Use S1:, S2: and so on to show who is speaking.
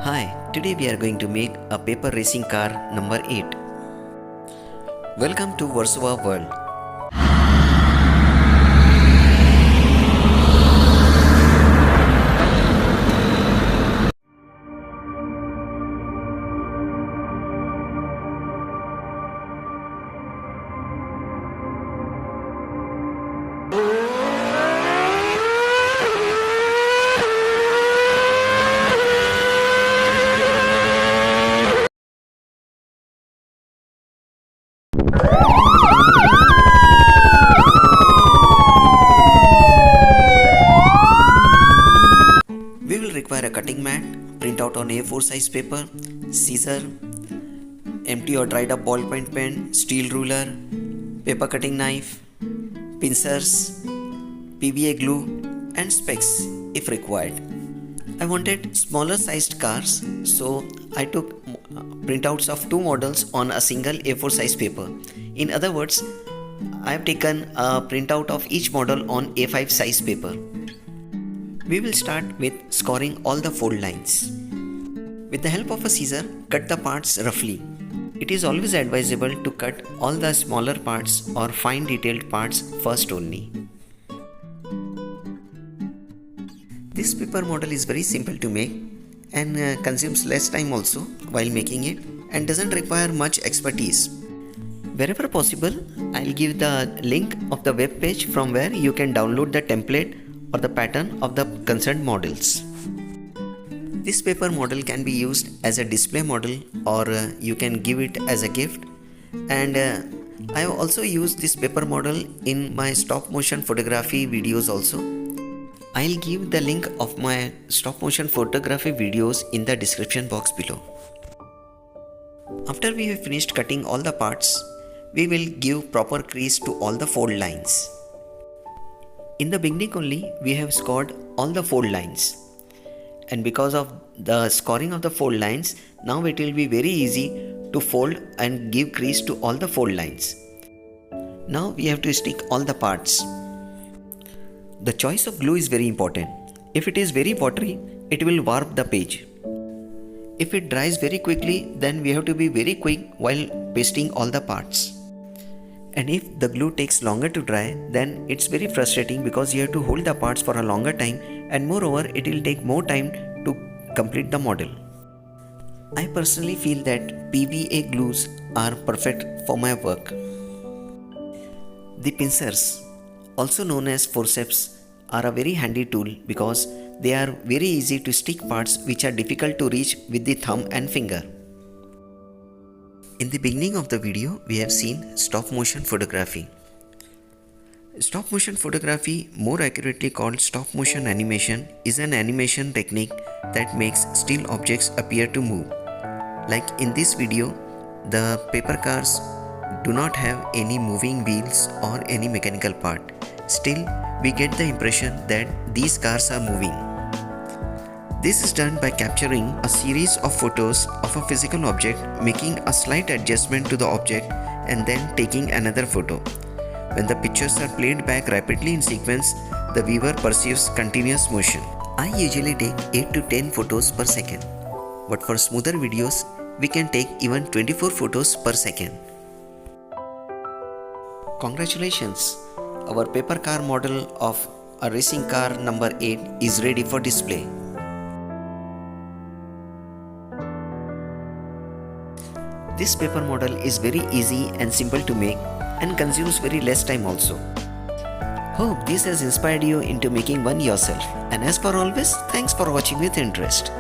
S1: Hi, today we are going to make a paper racing car number 8. Welcome to Warsaw World. We will require a cutting mat, printout on A4 size paper, scissor, empty or dried up ballpoint pen, steel ruler, paper cutting knife, pincers, PVA glue and specs if required. I wanted smaller sized cars, so I took printouts of two models on a single A4 size paper. In other words, I have taken a printout of each model on A5 size paper. We will start with scoring all the fold lines. With the help of a scissor, cut the parts roughly. It is always advisable to cut all the smaller parts or fine detailed parts first only. This paper model is very simple to make and consumes less time also while making it and doesn't require much expertise. Wherever possible, I'll give the link of the web page from where you can download the template or the pattern of the concerned models. This paper model can be used as a display model or you can give it as a gift, and I have also used this paper model in my stop motion photography videos also. I'll give the link of my stop motion photography videos in the description box below. After we have finished cutting all the parts, we will give proper crease to all the fold lines. In the beginning only, we have scored all the fold lines, and because of the scoring of the fold lines, now it will be very easy to fold and give crease to all the fold lines. Now we have to stick all the parts. The choice of glue is very important. If it is very watery, it will warp the page. If it dries very quickly, then we have to be very quick while pasting all the parts. And if the glue takes longer to dry, then it's very frustrating because you have to hold the parts for a longer time, and moreover it will take more time to complete the model. I personally feel that PVA glues are perfect for my work. The pincers, also known as forceps, are a very handy tool because they are very easy to stick parts which are difficult to reach with the thumb and finger. In the beginning of the video, we have seen stop motion photography. Stop motion photography, more accurately called stop motion animation, is an animation technique that makes still objects appear to move. Like in this video, the paper cars do not have any moving wheels or any mechanical part. Still, we get the impression that these cars are moving. This is done by capturing a series of photos of a physical object, making a slight adjustment to the object and then taking another photo. When the pictures are played back rapidly in sequence, the viewer perceives continuous motion. I usually take 8 to 10 photos per second, but for smoother videos, we can take even 24 photos per second. Congratulations! Our paper car model of a racing car number 8 is ready for display. This paper model is very easy and simple to make and consumes very less time also. Hope this has inspired you into making one yourself, and as for always, thanks for watching with interest.